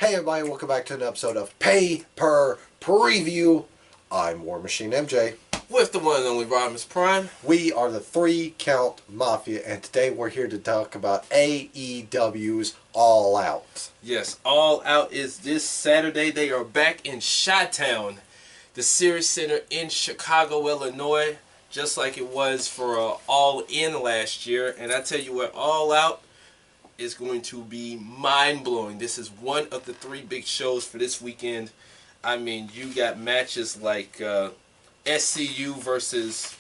Hey everybody, welcome back to an episode of Pay Per Preview. I'm War Machine MJ. With the one and only Rodimus Prime. We are the 3 Count Mafia, and today we're here to talk about AEW's All Out. Yes, All Out is this Saturday. They are back in Chi-Town, the Sears Center in Chicago, Illinois, just like it was for All In last year. And I tell you what, All Out is going to be mind-blowing. This is one of the 3 big shows for this weekend. I mean, you got matches like SCU versus,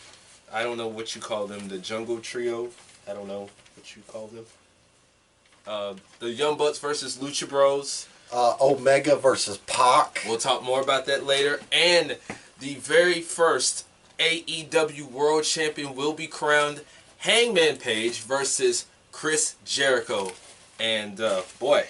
I don't know what you call them, the Jungle Trio. I don't know what you call them. The Young Bucks versus Lucha Bros. Omega versus Pac. We'll talk more about that later. And the very first AEW World Champion will be crowned. Hangman Page versus Chris Jericho. And boy,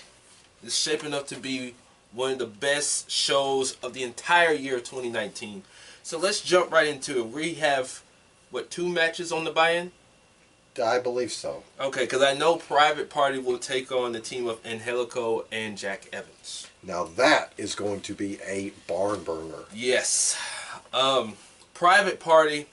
it's shaping up to be one of the best shows of the entire year of 2019. So let's jump right into it. We have, what, 2 matches on the buy-in? I believe so. Okay, because I know Private Party will take on the team of Angelico and Jack Evans. Now that is going to be a barn burner. Yes. Private Party,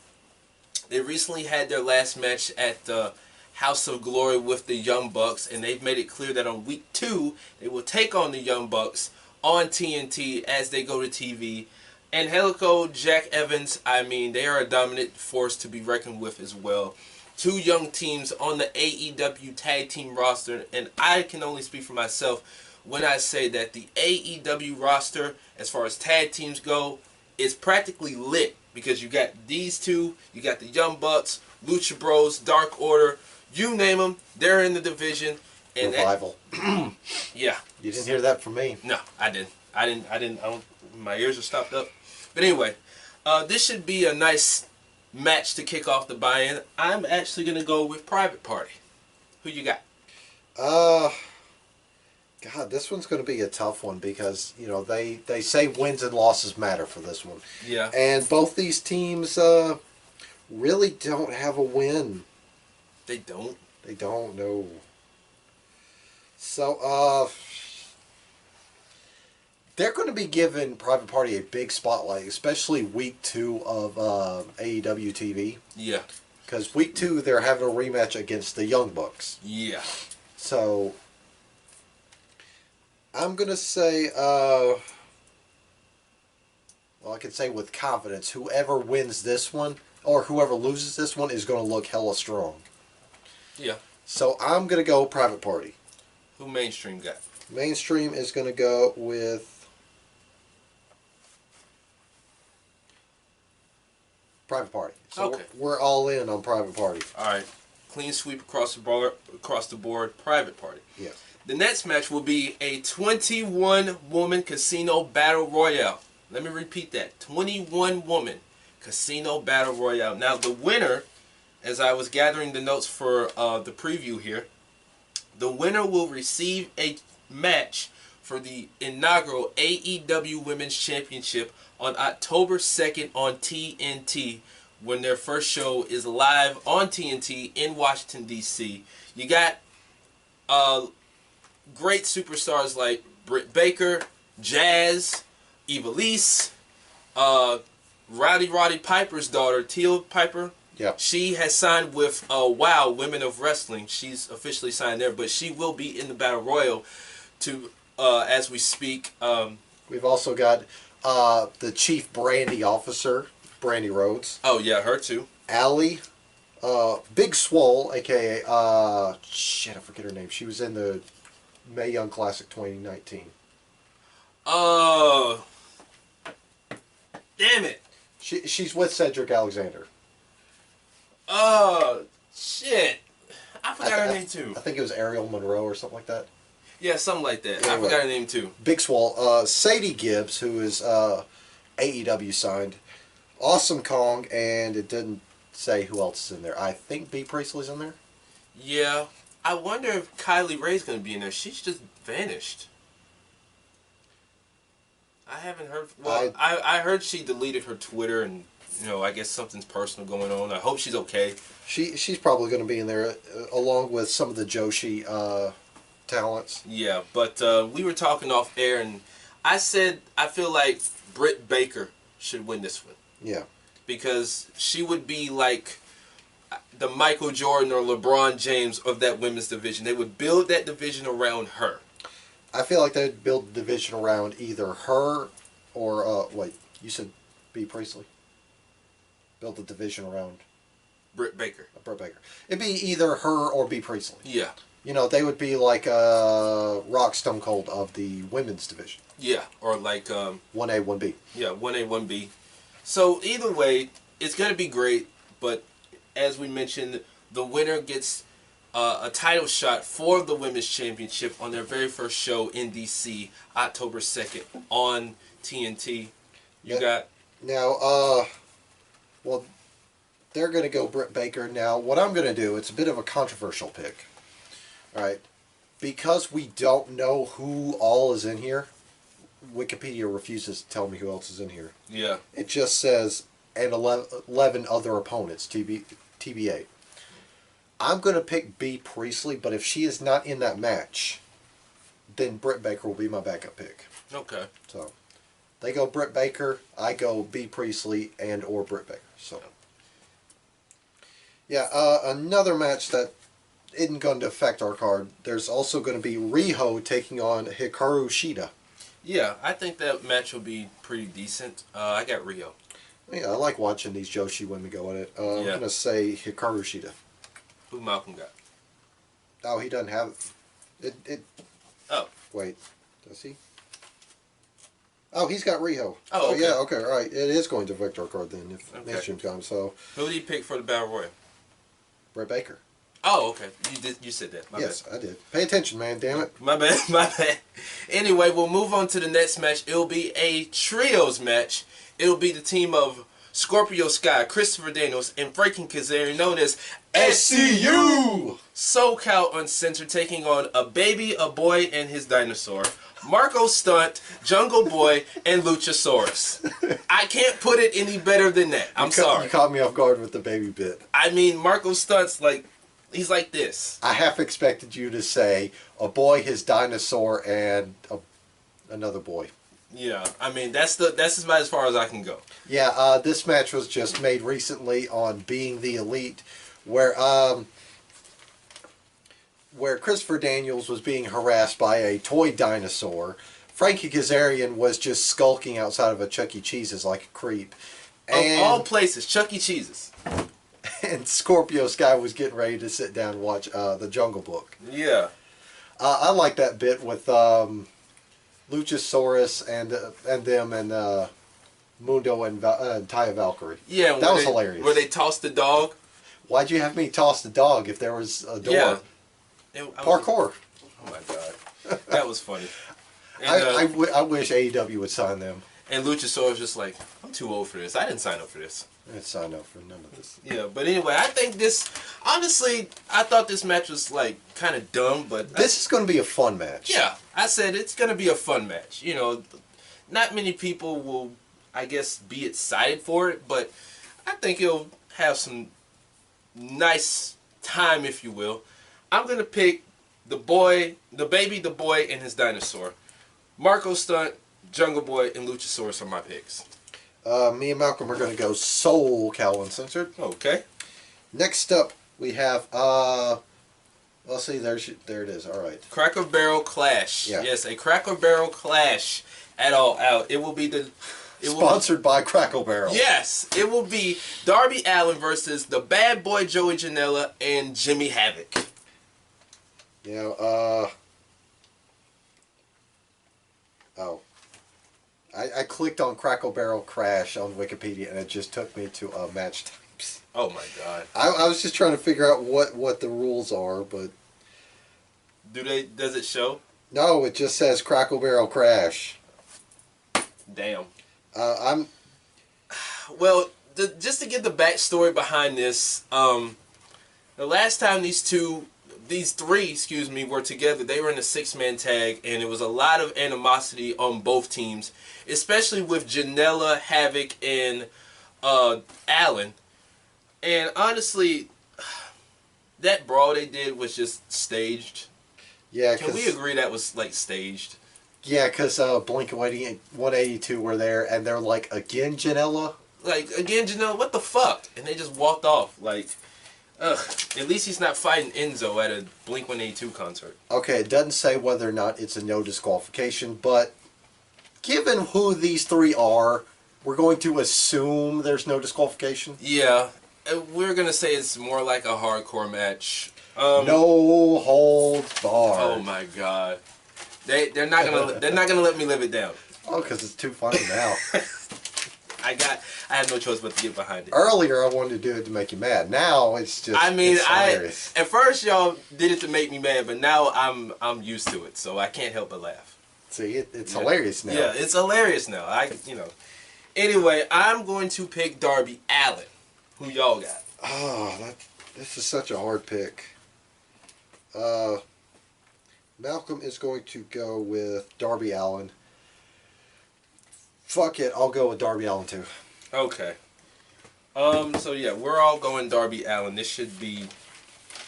they recently had their last match at the House of Glory with the Young Bucks, and they've made it clear that on week 2, they will take on the Young Bucks on TNT as they go to TV. Angelico, Jack Evans, I mean, they are a dominant force to be reckoned with as well. 2 young teams on the AEW tag team roster, and I can only speak for myself when I say that the AEW roster, as far as tag teams go, is practically lit, because you got these 2, you got the Young Bucks, Lucha Bros, Dark Order, you name them, they're in the division. And Revival. Yeah. You didn't hear that from me. No, I didn't. My ears are stopped up. But anyway, this should be a nice match to kick off the buy-in. I'm actually going to go with Private Party. Who you got? God, this one's going to be a tough one because, you know, they say wins and losses matter for this one. Yeah. And both these teams really don't have a win. They don't? They don't, no. So, they're going to be giving Private Party a big spotlight, especially week 2 of AEW TV. Yeah. Because week 2, they're having a rematch against the Young Bucks. Yeah. So, I'm going to say, well, I can say with confidence, whoever wins this one, or whoever loses this one, is going to look hella strong. Yeah. So, I'm going to go Private Party. Who Mainstream got? Mainstream is going to go with Private Party. So okay. We're all in on Private Party. All right. Clean sweep across the board, Private Party. Yeah. The next match will be a 21-woman casino battle royale. Let me repeat that. 21-woman casino battle royale. Now, the winner, as I was gathering the notes for the preview here, the winner will receive a match for the inaugural AEW Women's Championship on October 2nd on TNT, when their first show is live on TNT in Washington, D.C. You got great superstars like Britt Baker, Jazz, Ivelisse, Roddy Piper's daughter, Teal Piper. Yep. She has signed with WOW, Women of Wrestling. She's officially signed there, but she will be in the Battle Royal as we speak. We've also got the Chief Brandy Officer, Brandy Rhodes. Oh, yeah, her too. Allie, Big Swole, a.k.a. Shit, I forget her name. She was in the Mae Young Classic 2019. Oh. Damn it. She's with Cedric Alexander. Oh, shit. I forgot her name too. I think it was Ariel Monroe or something like that. Yeah, something like that. Yeah, I forgot her name too. Big Swole. Sadie Gibbs, who is AEW signed. Awesome Kong, and it didn't say who else is in there. I think B. Priestley's in there. Yeah. I wonder if Kylie Ray's going to be in there. She's just vanished. I haven't heard... Well, I heard she deleted her Twitter and, you know, I guess something's personal going on. I hope she's okay. She's probably going to be in there along with some of the Joshi talents. Yeah, but we were talking off air, and I said I feel like Britt Baker should win this one. Yeah. Because she would be like the Michael Jordan or LeBron James of that women's division. They would build that division around her. I feel like they'd build the division around either her or, wait, you said B. Priestley? Build the division around Britt Baker. Britt Baker. It'd be either her or B. Priestley. Yeah. You know, they would be like Rock Stone Cold of the women's division. Yeah, or like 1A, 1B. Yeah, 1A, 1B. So either way, it's going to be great, but as we mentioned, the winner gets a title shot for the Women's Championship on their very first show in DC, October 2nd on TNT. Now, well, they're going to go Britt Baker. Now, what I'm going to do, it's a bit of a controversial pick. All right. Because we don't know who all is in here, Wikipedia refuses to tell me who else is in here. Yeah. It just says, and 11 other opponents, TBA. I'm going to pick B. Priestley, but if she is not in that match, then Britt Baker will be my backup pick. Okay. So, they go Britt Baker, I go B. Priestley and or Britt Baker. So, yeah, another match that isn't going to affect our card. There's also going to be Riho taking on Hikaru Shida. Yeah, I think that match will be pretty decent. I got Riho. Yeah, I like watching these Joshi women go at it. I'm going to say Hikaru Shida. Who Malcolm got? Oh, he doesn't have it. Oh. Wait, does he? Oh, he's got Riho. Oh, okay. Yeah, okay, all right. It is going to affect our card then if mainstream comes. So, who did he pick for the Battle Royal? Britt Baker. Oh, okay. You said that. Yes, I did. Pay attention, man. Damn it. My bad. My bad. Anyway, we'll move on to the next match. It'll be a trios match. It'll be the team of Scorpio Sky, Christopher Daniels, and Frankie Kazarian, known as SCU. SoCal Uncensored, taking on a baby, a boy, and his dinosaur. Marco Stunt, Jungle Boy, and Luchasaurus. I can't put it any better than that. I'm sorry. You caught me off guard with the baby bit. I mean, Marco Stunt's like, he's like this. I half expected you to say a boy, his dinosaur, and another boy. Yeah, I mean that's about as far as I can go. Yeah, this match was just made recently on Being the Elite, where Christopher Daniels was being harassed by a toy dinosaur. Frankie Kazarian was just skulking outside of a Chuck E. Cheese's like a creep. And, of all places, Chuck E. Cheese's. And Scorpio Sky was getting ready to sit down and watch The Jungle Book. Yeah. I like that bit with Luchasaurus and them and Mundo and Taya Valkyrie. Yeah, that was hilarious. Where they tossed the dog. Why'd you have me toss the dog if there was a door? Yeah. Parkour. Oh my god, that was funny. And, I wish AEW would sign them. And Luchasaurus was just like, I'm too old for this. I didn't sign up for this. I didn't sign up for none of this. Yeah, but anyway, I think this. Honestly, I thought this match was like kind of dumb, but this is going to be a fun match. Yeah, I said it's going to be a fun match. You know, not many people will, I guess, be excited for it, but I think it'll have some nice time, if you will. I'm going to pick the boy, the baby, the boy, and his dinosaur. Marco Stunt, Jungle Boy, and Luchasaurus are my picks. Me and Malcolm are going to go Soul Cal Uncensored. Okay. Next up, we have, let's see, there it is. All right. Cracker Barrel Clash. Yeah. Yes, a Cracker Barrel Clash at All Out. It will be the... Sponsored by Crackle Barrel. Yes, it will be Darby Allin versus the Bad Boy Joey Janela and Jimmy Havoc. You know, I clicked on Crackle Barrel Crash on Wikipedia and it just took me to match types. Oh my god. I was just trying to figure out what the rules are, but... Does it show? No, it just says Crackle Barrel Crash. Damn. I'm... Well, just to get the backstory behind this, the last time these three, were together, they were in a six-man tag, and it was a lot of animosity on both teams, especially with Janela, Havoc, and Allen. And honestly, that brawl they did was just staged. Yeah, Can we agree that was like staged? Yeah, because Blink 182 were there, and they're like, again, Janela? Like, again, Janelle, what the fuck? And they just walked off. Like, ugh. At least he's not fighting Enzo at a Blink 182 concert. Okay, it doesn't say whether or not it's a no disqualification, but given who these three are, we're going to assume there's no disqualification. Yeah, we're gonna say it's more like a hardcore match. No holds barred. Oh my god, they're not gonna let me live it down. Oh, because it's too funny now. I had no choice but to get behind it. Earlier, I wanted to do it to make you mad. Now it's just. I mean, it's hilarious. at first y'all did it to make me mad, but now I'm used to it, so I can't help but laugh. See, it's hilarious now. Yeah, it's hilarious now. Anyway, I'm going to pick Darby Allin. Who y'all got? Oh, this is such a hard pick. Malcolm is going to go with Darby Allin. Fuck it, I'll go with Darby Allin too. Okay. So yeah, we're all going Darby Allin. This should be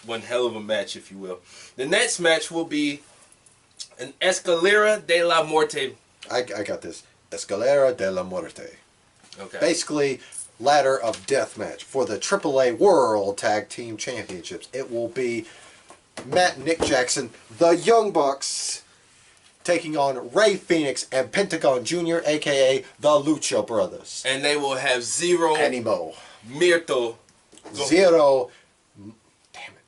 one hell of a match, if you will. The next match will be an Escalera de la Muerte. I got this. Escalera de la Muerte. Okay. Basically, ladder of death match for the AAA World Tag Team Championships. It will be Matt and Nick Jackson, the Young Bucks, taking on Rey Fenix and Pentagon Jr., a.k.a. the Lucha Brothers. And they will have zero Animo. Miedo. Zero. Damn it.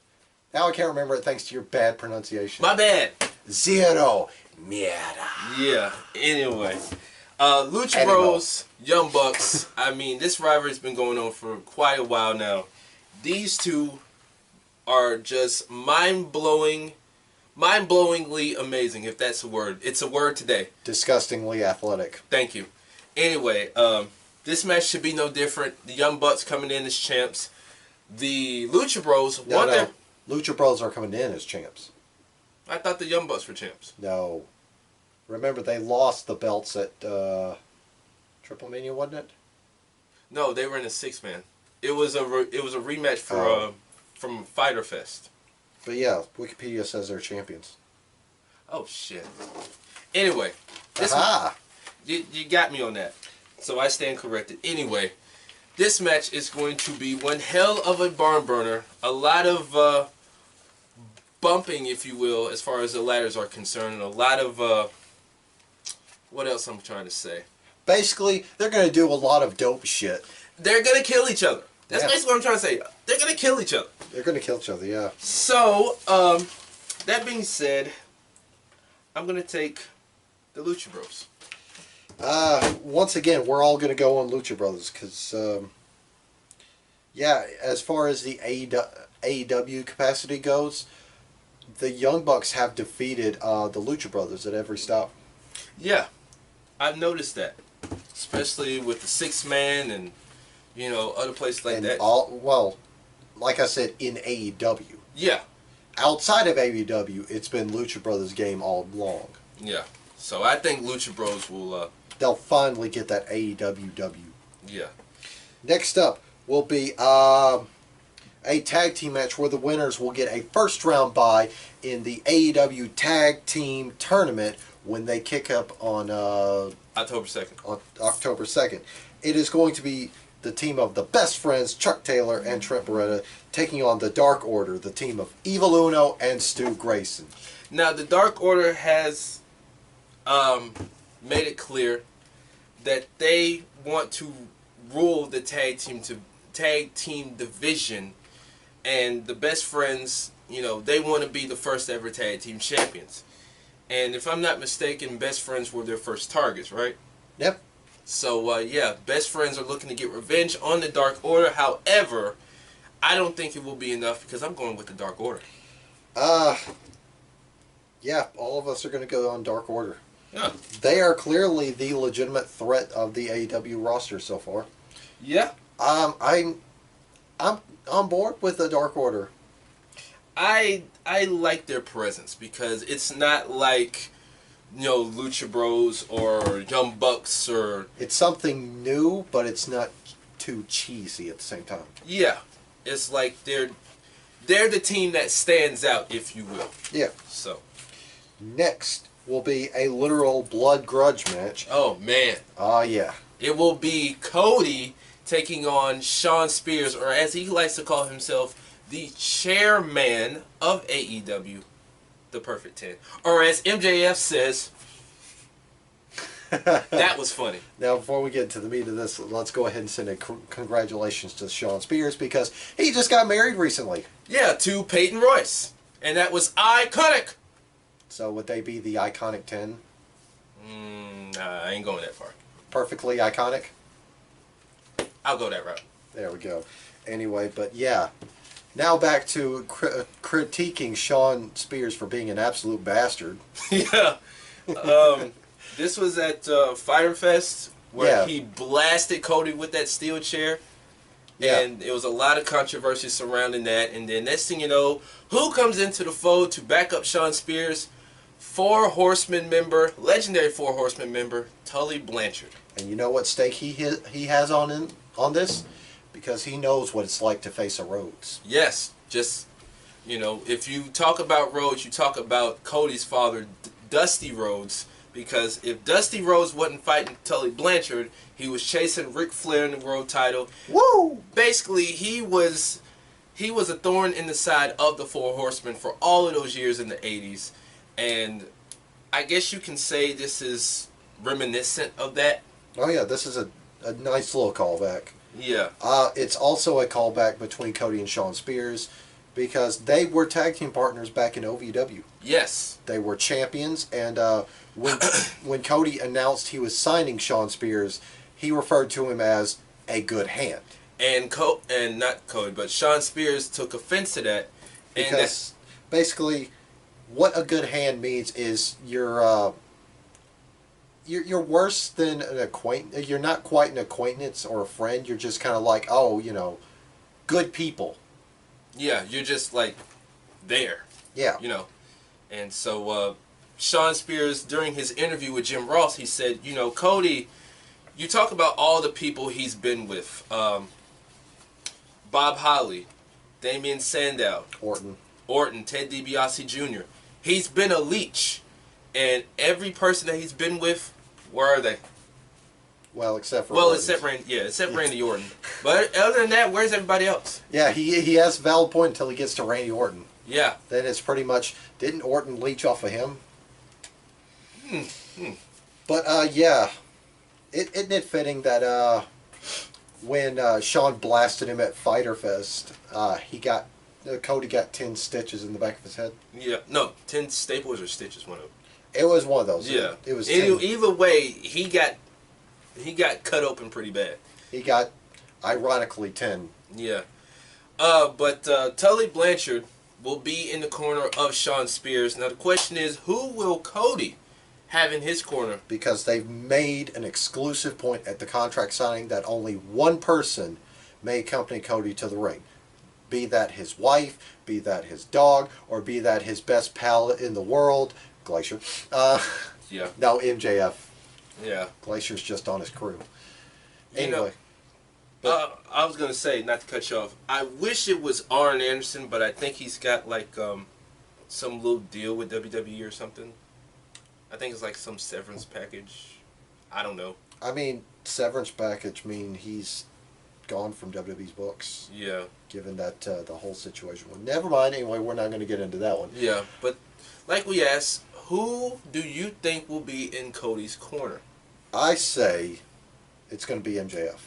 Now I can't remember it thanks to your bad pronunciation. My bad. Zero. Mierda. Yeah. Anyway. Lucha Bros, Young Bucks. I mean, this rivalry's been going on for quite a while now. These two are just mind-blowingly amazing, if that's a word. It's a word today. Disgustingly athletic. Thank you. Anyway, this match should be no different. The Young Bucks coming in as champs. The Lucha Bros No. Lucha Bros are coming in as champs. I thought the Young Bucks were champs. No. Remember, they lost the belts at Triple Mania, wasn't it? No, they were in a six-man. It was a rematch for from Fyter Fest. But yeah, Wikipedia says they're champions. Oh shit. Anyway, you got me on that, so I stand corrected. Anyway, this match is going to be one hell of a barn burner. A lot of bumping, if you will, as far as the ladders are concerned, and a lot of what else I'm trying to say. Basically, they're going to do a lot of dope shit. They're going to kill each other. That's basically what I'm trying to say. They're going to kill each other. They're going to kill each other, yeah. So, that being said, I'm going to take the Lucha Bros. Once again, we're all going to go on Lucha Brothers because, yeah, as far as the AEW capacity goes, the Young Bucks have defeated the Lucha Brothers at every stop. Yeah, I've noticed that, especially with the six-man and other places like that. Well, like I said, in AEW. Yeah. Outside of AEW, it's been Lucha Brothers game all along. Yeah. So I think Lucha Bros will. They'll finally get that AEW W. Yeah. Next up will be a tag team match where the winners will get a first round bye in the AEW Tag Team Tournament when they kick up on October 2nd. On October 2nd. It is going to be the team of the Best Friends, Chuck Taylor and Trent Beretta, taking on the Dark Order, the team of Evil Uno and Stu Grayson. Now, the Dark Order has made it clear that they want to rule the tag team division, and the Best Friends, they want to be the first ever tag team champions. And if I'm not mistaken, Best Friends were their first targets, right? Yep. So, yeah, Best Friends are looking to get revenge on the Dark Order. However, I don't think it will be enough because I'm going with the Dark Order. Yeah, all of us are going to go on Dark Order. Yeah. They are clearly the legitimate threat of the AEW roster so far. Yeah. I'm on board with the Dark Order. I like their presence because it's not like Lucha Bros or Young Bucks or... It's something new, but it's not too cheesy at the same time. Yeah. It's like they're the team that stands out, if you will. Yeah. So. Next will be a literal blood grudge match. Oh man. Oh, yeah. It will be Cody taking on Shawn Spears, or as he likes to call himself, the chairman of AEW, the Perfect 10. Or as MJF says, that was funny. Now, before we get into the meat of this, let's go ahead and send a congratulations to Shawn Spears because he just got married recently. Yeah, to Peyton Royce. And that was iconic. So would they be the iconic 10? Nah, I ain't going that far. Perfectly iconic? I'll go that route. There we go. Anyway, but yeah. Now back to critiquing Shawn Spears for being an absolute bastard. Yeah. This was at Fyter Fest where he blasted Cody with that steel chair. Yeah. And there was a lot of controversy surrounding that. And then next thing you know, who comes into the fold to back up Shawn Spears? Legendary Four Horsemen member, Tully Blanchard. And you know what stake he has on this? Because he knows what it's like to face a Rhodes. Yes, just, if you talk about Rhodes, you talk about Cody's father, Dusty Rhodes. Because if Dusty Rhodes wasn't fighting Tully Blanchard, he was chasing Ric Flair in the world title. Woo! Basically, he was a thorn in the side of the Four Horsemen for all of those years in the 80s. And I guess you can say this is reminiscent of that. Oh yeah, this is a nice little callback. Yeah. It's also a callback between Cody and Shawn Spears because they were tag team partners back in OVW. Yes. They were champions, and when Cody announced he was signing Shawn Spears, he referred to him as a good hand. And not Cody, but Shawn Spears took offense to that. Because basically, what a good hand means is you're worse than an acquaintance. You're not quite an acquaintance or a friend. You're just kind of like, good people. Yeah, you're just like there. Yeah. And so Shawn Spears, during his interview with Jim Ross, he said, Cody, you talk about all the people he's been with. Bob Holly, Damian Sandow, Orton, Ted DiBiase Jr. He's been a leech. And every person that he's been with, where are they? Well, except Randy Orton. But other than that, where's everybody else? Yeah, he has a valid point until he gets to Randy Orton. Yeah. Then it's pretty much, didn't Orton leech off of him? But yeah, isn't it fitting that when Shawn blasted him at Fyter Fest, Cody got 10 stitches in the back of his head? Yeah, no, 10 staples or stitches, one of them. It was one of those. Yeah, it was 10. Either way, he got cut open pretty bad. He got, ironically, 10. Yeah. But Tully Blanchard will be in the corner of Shawn Spears. Now the question is, who will Cody have in his corner? Because they've made an exclusive point at the contract signing that only one person may accompany Cody to the ring. Be that his wife, be that his dog, or be that his best pal in the world, Glacier. Yeah. No, MJF. Yeah. Glacier's just on his crew. I was going to say, not to cut you off, I wish it was Arn Anderson, but I think he's got like some little deal with WWE or something. I think it's like some severance package. I don't know. I mean, severance package mean he's gone from WWE's books. Yeah. Given that the whole situation. Well, never mind. Anyway, we're not going to get into that one. Yeah, but like we asked, who do you think will be in Cody's corner? I say it's going to be MJF.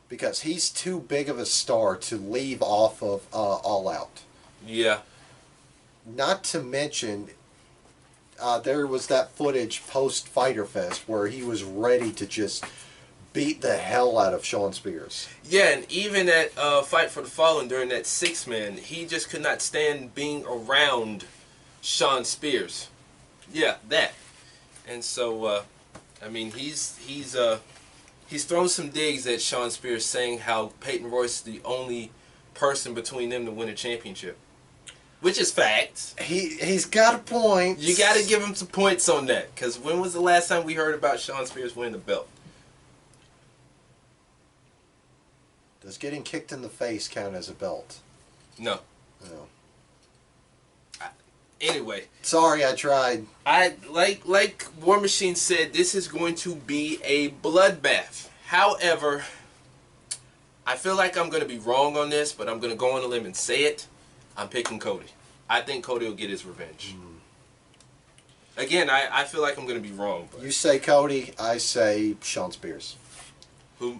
Because he's too big of a star to leave off of All Out. Yeah. Not to mention, there was that footage post Fyter Fest where he was ready to just beat the hell out of Shawn Spears. Yeah, and even at Fight for the Fallen during that 6-man, he just could not stand being around Shawn Spears. Yeah, that. And so, I mean, he's thrown some digs at Shawn Spears, saying how Peyton Royce is the only person between them to win a championship. Which is fact. He's got a point. You got to give him some points on that. Because when was the last time we heard about Shawn Spears winning the belt? Does getting kicked in the face count as a belt? No. No. Anyway. Sorry, I tried. I like War Machine said, this is going to be a bloodbath. However, I feel like I'm going to be wrong on this, but I'm going to go on a limb and say it. I'm picking Cody. I think Cody will get his revenge. Again, I feel like I'm going to be wrong. But. You say Cody, I say Shawn Spears. Who?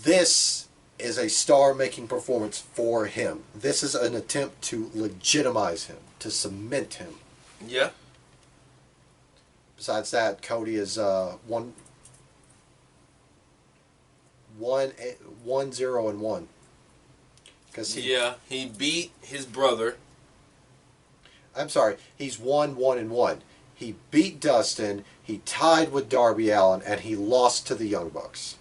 This is a star-making performance for him. This is an attempt to legitimize him, to cement him. Yeah. Besides that, Cody is 1-0-1. He beat his brother. I'm sorry, he's 1-1-1. He beat Dustin, he tied with Darby Allin, and he lost to the Young Bucks.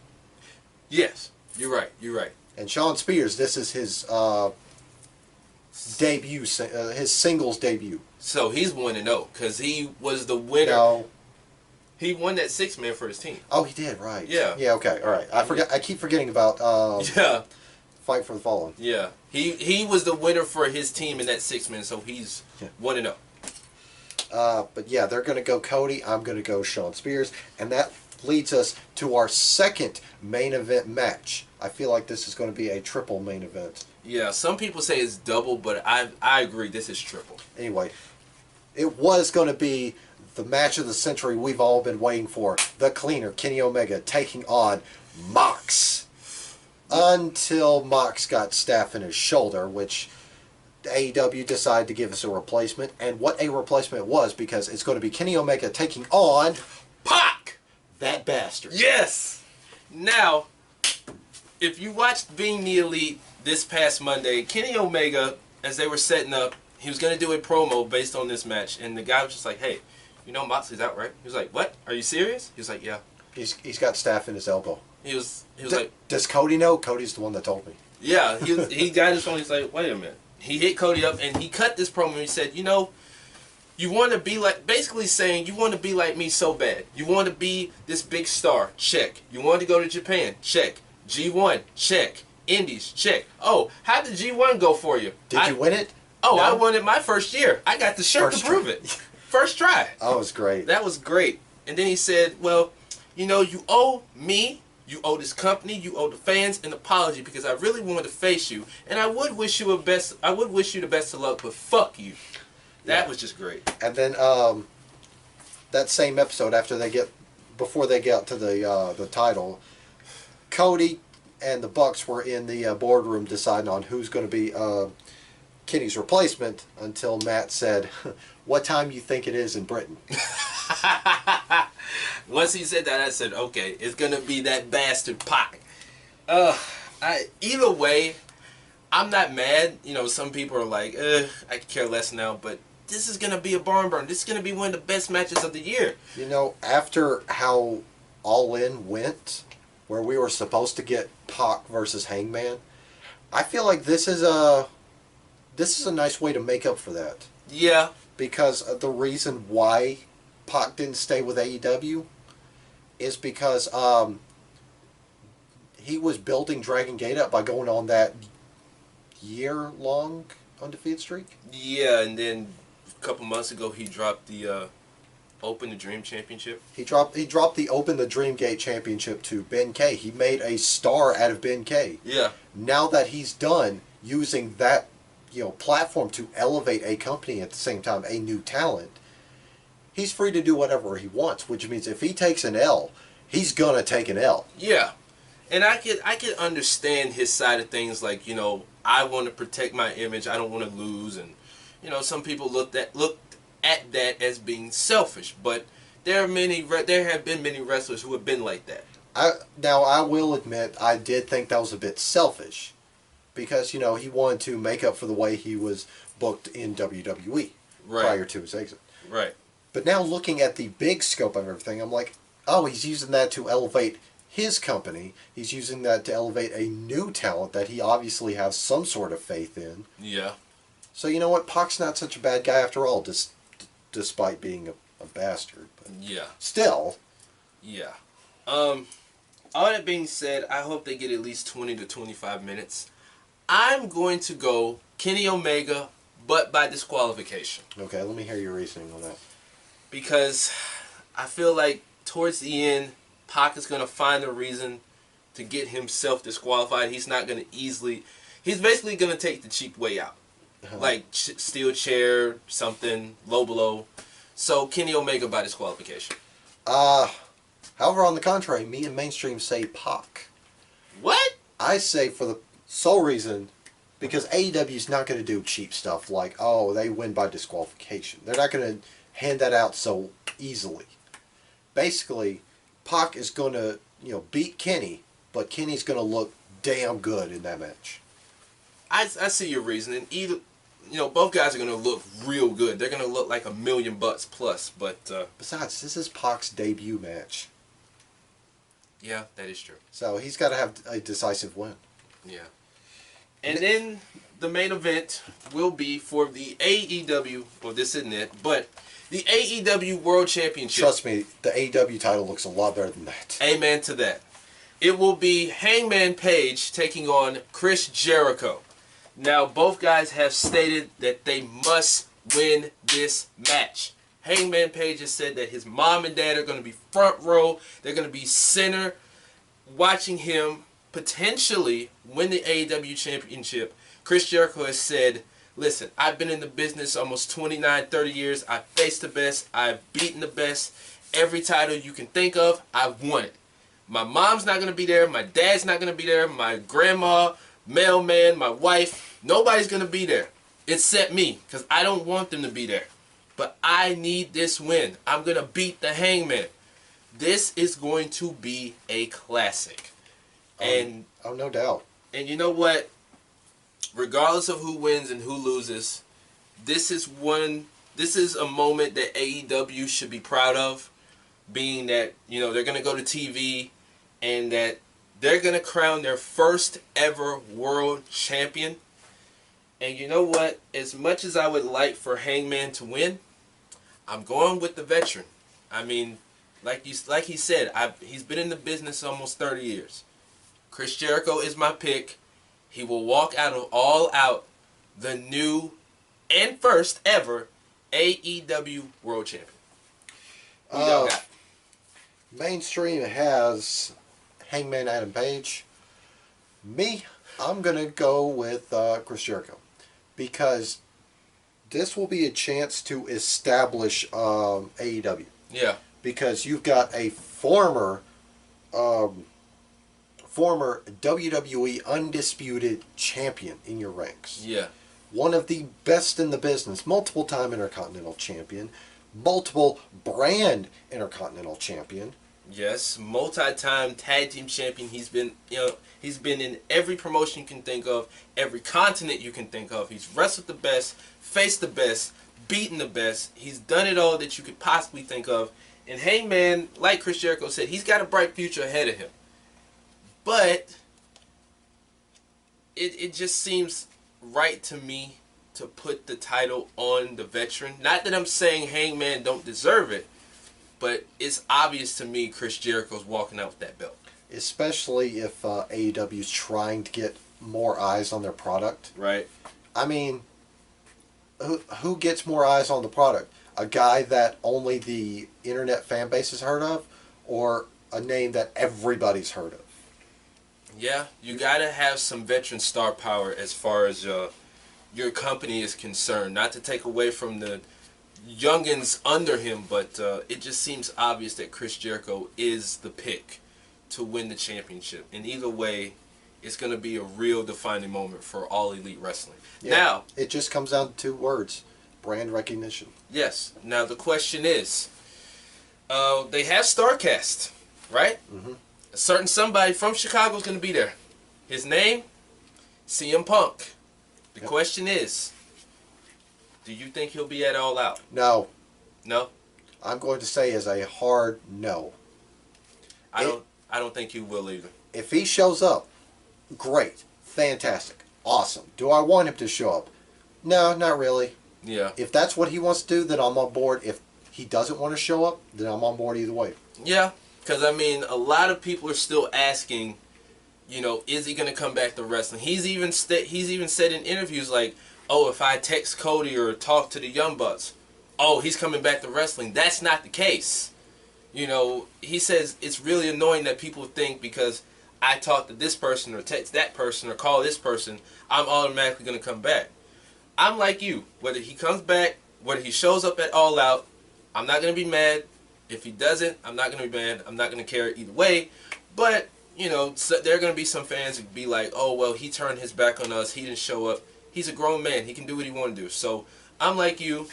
Yes, you're right. You're right. And Shawn Spears, this is his debut, his singles debut. So he's 1-0 because he was the winner. No. He won that 6-man for his team. Oh, he did, right. Yeah. Yeah, okay, all right. I forgot. I keep forgetting about yeah. Fight for the Fallen. Yeah. He was the winner for his team in that 6-man, so he's 1-0. But yeah, they're going to go Cody. I'm going to go Shawn Spears. And that leads us to our second main event match. I feel like this is going to be a triple main event. Yeah, some people say it's double, but I agree this is triple. Anyway, it was going to be the match of the century we've all been waiting for. The Cleaner, Kenny Omega, taking on Mox. Until Mox got staph in his shoulder, which AEW decided to give us a replacement. And what a replacement was, because it's going to be Kenny Omega taking on Pac! That bastard. Yes! Now, if you watched Being the Elite this past Monday, Kenny Omega, as they were setting up, he was going to do a promo based on this match. And the guy was just like, hey, you know Moxley's out, right? He was like, what? Are you serious? He was like, yeah. He's got staph in his elbow. He was like... Does Cody know? Cody's the one that told me. Yeah, he got his phone. He's like, wait a minute. He hit Cody up and he cut this promo and he said, you know, you want to be like, basically saying, you want to be like me so bad. You want to be this big star. Check. You want to go to Japan. Check. G1. Check. Indies. Check. Oh, how did G1 go for you? Did you win it? Oh, No? I won it my first year. I got the shirt to prove it. First try. That was great. That was great. And then he said, well, you know, you owe me, you owe this company, you owe the fans an apology because I really wanted to face you, and I would wish you the best of luck, but fuck you. That was just great. And then that same episode, before they get to the title, Cody and the Bucks were in the boardroom deciding on who's going to be Kenny's replacement until Matt said, "What time you think it is in Britain?" Once he said that, I said, okay, it's going to be that bastard Pac. Either way, I'm not mad. You know, some people are like, I could care less now, but this is going to be a barn burn. This is going to be one of the best matches of the year. You know, after how All In went, where we were supposed to get Pac versus Hangman, I feel like this is a nice way to make up for that. Yeah. Because the reason why Pac didn't stay with AEW is because he was building Dragon Gate up by going on that year-long undefeated streak. Yeah, and then a couple months ago he dropped the Open the Dream Championship. He dropped the Open the Dream Gate Championship to Ben K. He made a star out of Ben K. Yeah. Now that he's done using that platform to elevate a company at the same time, a new talent, he's free to do whatever he wants, which means if he takes an L, he's gonna take an L. Yeah. And I could understand his side of things, like, you know, I want to protect my image, I don't want to lose, and you know, some people looked at that as being selfish, but there have been many wrestlers who have been like that. Now I will admit I did think that was a bit selfish, because, you know, he wanted to make up for the way he was booked in WWE prior to his exit. Right. But now looking at the big scope of everything, I'm like, oh, he's using that to elevate his company. He's using that to elevate a new talent that he obviously has some sort of faith in. Yeah. So you know what? Pac's not such a bad guy after all, despite being a bastard. But yeah. Still. Yeah. All that being said, I hope they get at least 20 to 25 minutes. I'm going to go Kenny Omega but by disqualification. Okay, let me hear your reasoning on that. Because I feel like towards the end, Pac is going to find a reason to get himself disqualified. He's not going to easily... He's basically going to take the cheap way out. Like steel chair, something, low blow. So Kenny Omega by disqualification. However, on the contrary, me and Mainstream say Pac. What? I say for the sole reason, because AEW is not going to do cheap stuff like, oh, they win by disqualification. They're not going to hand that out so easily. Basically, Pac is going to, beat Kenny, but Kenny's going to look damn good in that match. I see your reasoning. Either, both guys are going to look real good. They're going to look like $1 million plus. But besides, this is Pac's debut match. Yeah, that is true. So he's got to have a decisive win. Yeah. And then the main event will be for the AEW, well, this isn't it, but the AEW World Championship. Trust me, the AEW title looks a lot better than that. Amen to that. It will be Hangman Page taking on Chris Jericho. Now, both guys have stated that they must win this match. Hangman Page has said that his mom and dad are going to be front row. They're going to be center watching him potentially win the AEW Championship. Chris Jericho has said, listen, I've been in the business almost 29, 30 years. I've faced the best. I've beaten the best. Every title you can think of, I've won it. My mom's not going to be there. My dad's not going to be there. My grandma, mailman, my wife, nobody's going to be there except me because I don't want them to be there. But I need this win. I'm going to beat the Hangman. This is going to be a classic. And oh, no doubt. And you know what? Regardless of who wins and who loses, this is a moment that AEW should be proud of, being that, they're going to go to TV and that they're going to crown their first ever world champion. And you know what? As much as I would like for Hangman to win, I'm going with the veteran. I mean, like he said, he's been in the business almost 30 years. Chris Jericho is my pick. He will walk out of All Out, the new and first ever AEW World Champion. Who y'all got? Mainstream has Hangman Adam Page. Me, I'm going to go with Chris Jericho. Because this will be a chance to establish AEW. Yeah. Because you've got a former WWE undisputed champion in your ranks. Yeah. One of the best in the business, multiple-time Intercontinental Champion, multiple brand Intercontinental Champion. Yes, multi-time tag team champion. He's been in every promotion you can think of, every continent you can think of. He's wrestled the best, faced the best, beaten the best. He's done it all that you could possibly think of. And Hangman, like Chris Jericho said, he's got a bright future ahead of him. But it just seems right to me to put the title on the veteran. Not that I'm saying Hangman don't deserve it, but it's obvious to me Chris Jericho's walking out with that belt. Especially if AEW is trying to get more eyes on their product. Right. I mean, who gets more eyes on the product? A guy that only the internet fan base has heard of, or a name that everybody's heard of? Yeah, you gotta have some veteran star power as far as your company is concerned. Not to take away from the youngins under him, but it just seems obvious that Chris Jericho is the pick to win the championship. And either way, it's going to be a real defining moment for All Elite Wrestling. Yeah, now, it just comes down to two words: brand recognition. Yes. Now the question is, they have StarCast, right? Mm-hmm. A certain somebody from Chicago is going to be there. His name, CM Punk. The question is, do you think he'll be at All Out? No. No? I'm going to say as a hard no. I don't think he will either. If he shows up, great, fantastic, awesome. Do I want him to show up? No, not really. Yeah. If that's what he wants to do, then I'm on board. If he doesn't want to show up, then I'm on board either way. Yeah, because I mean, a lot of people are still asking, is he going to come back to wrestling? He's even said in interviews like, oh, if I text Cody or talk to the Young Bucks, oh, he's coming back to wrestling. That's not the case. You know, he says it's really annoying that people think because I talk to this person or text that person or call this person, I'm automatically going to come back. I'm like you. Whether he comes back, whether he shows up at All Out, I'm not going to be mad. If he doesn't, I'm not going to be mad. I'm not going to care either way. But, you know, so there are going to be some fans who be like, oh, well, he turned his back on us. He didn't show up. He's a grown man. He can do what he want to do. So I'm like you.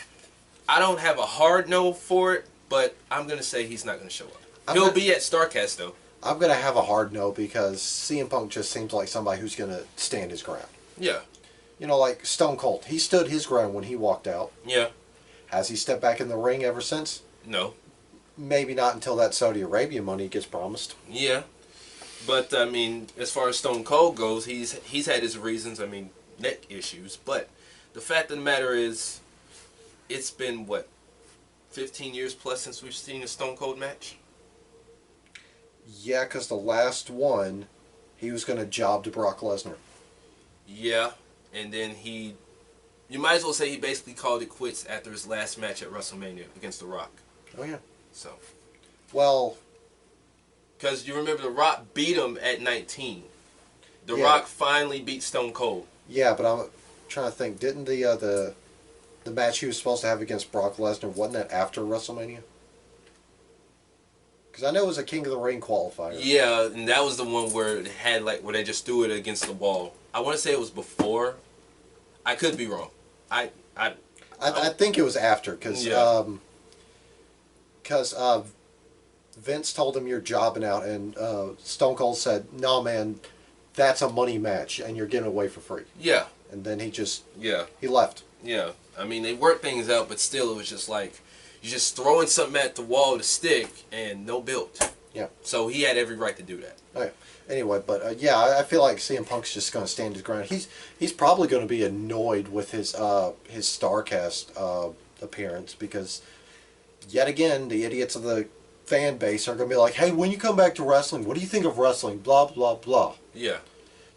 I don't have a hard no for it, but I'm going to say he's not going to show up. He'll be at StarCast, though. I'm going to have a hard no because CM Punk just seems like somebody who's going to stand his ground. Yeah. You know, like Stone Cold. He stood his ground when he walked out. Yeah. Has he stepped back in the ring ever since? No. Maybe not until that Saudi Arabia money gets promised. Yeah. But, I mean, as far as Stone Cold goes, he's had his reasons. I mean, neck issues. But the fact of the matter is, it's been, what, 15 years plus since we've seen a Stone Cold match? Yeah, because the last one, he was going to job to Brock Lesnar. Yeah. And then you might as well say he basically called it quits after his last match at WrestleMania against The Rock. Oh, yeah. So. Well. Because you remember The Rock beat him at 19. The Yeah. Rock finally beat Stone Cold. Yeah, but I'm trying to think. Didn't the match he was supposed to have against Brock Lesnar, wasn't that after WrestleMania? Because I know it was a King of the Ring qualifier. Yeah, and that was the one where it had where they just threw it against the wall. I want to say it was before. I could be wrong. I think it was after because Yeah. Vince told him you're jobbing out, and Stone Cold said, "No, man, that's a money match, and you're giving it away for free." Yeah. And then he he left. Yeah. I mean, they worked things out, but still, it was just like you're just throwing something at the wall to stick and no build. Yeah. So he had every right to do that. Okay. Anyway, but yeah, I feel like CM Punk's just going to stand his ground. He's probably going to be annoyed with his StarCast appearance because yet again the idiots of the fan base are going to be like, "Hey, when you come back to wrestling, what do you think of wrestling?" Blah blah blah. Yeah.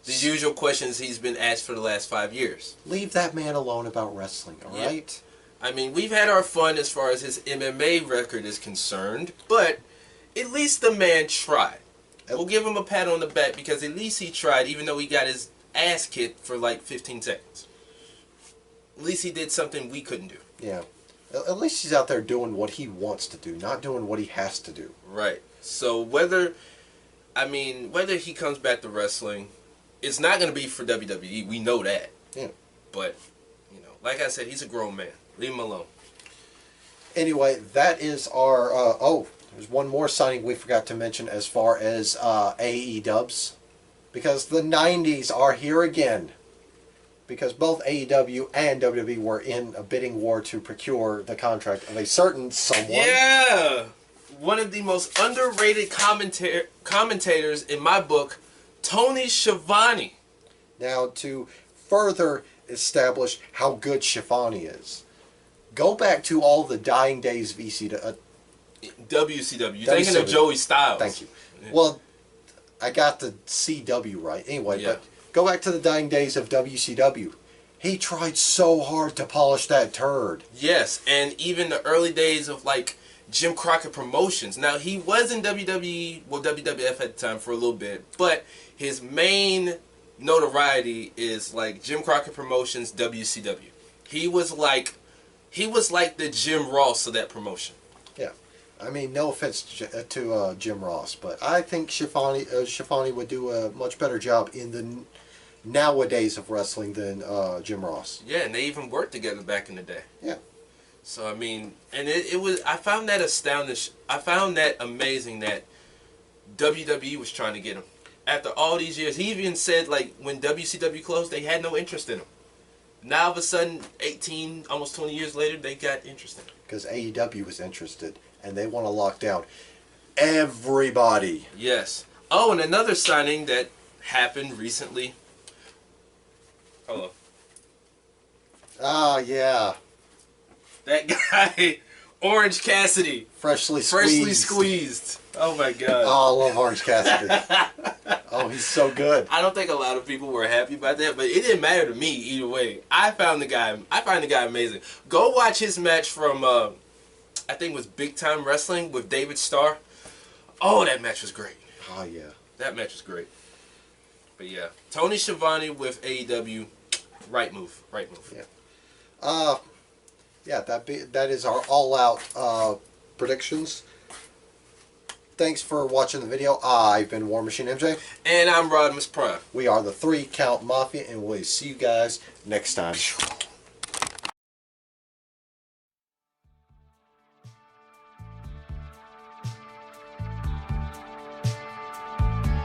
The usual questions he's been asked for the last 5 years. Leave that man alone about wrestling, all Yeah. right? I mean, we've had our fun as far as his MMA record is concerned, but at least the man tried. We'll give him a pat on the back because at least he tried, even though he got his ass kicked for like 15 seconds. At least he did something we couldn't do. Yeah. At least he's out there doing what he wants to do, not doing what he has to do. Right. So whether he comes back to wrestling, it's not going to be for WWE. We know that. Yeah. But, you know, like I said, he's a grown man. Leave him alone. Anyway, that is our... there's one more signing we forgot to mention as far as AEWs. Because the 90s are here again. Because both AEW and WWE were in a bidding war to procure the contract of a certain someone. Yeah! One of the most underrated commentators in my book, Tony Schiavone. Now, to further establish how good Schiavone is, go back to all the dying days of WCW. You're thinking of Joey Styles. Thank you. Yeah. Well, I got the CW right. Anyway, but go back to the dying days of WCW. He tried so hard to polish that turd. Yes, and even the early days of, like, Jim Crockett Promotions. Now, he was in WWE, well, WWF at the time for a little bit, but his main notoriety is, like, Jim Crockett Promotions, WCW. He was like the Jim Ross of that promotion. Yeah. I mean, no offense to Jim Ross, but I think Schiavone would do a much better job in the nowadays of wrestling than Jim Ross. Yeah, and they even worked together back in the day. Yeah. So, I mean, and it was, I found that astounding. I found that amazing that WWE was trying to get him. After all these years, he even said, like, when WCW closed, they had no interest in him. Now, all of a sudden, 18, almost 20 years later, they got interest in him. Because AEW was interested, and they want to lock down everybody. Yes. Oh, and another signing that happened recently. Hello. Ah, yeah. That guy, Orange Cassidy. Freshly squeezed. Oh, my God. Oh, I love Orange Cassidy. Oh, he's so good. I don't think a lot of people were happy about that, but it didn't matter to me either way. I find the guy amazing. Go watch his match from I think it was Big Time Wrestling with David Starr. Oh, that match was great. Oh yeah. That match was great. But yeah, Tony Schiavone with AEW, right move. Yeah. Yeah. That is our All Out predictions. Thanks for watching the video. I've been War Machine MJ. And I'm Rodimus Prime. We are the 3 Count Mafia, and we'll see you guys next time.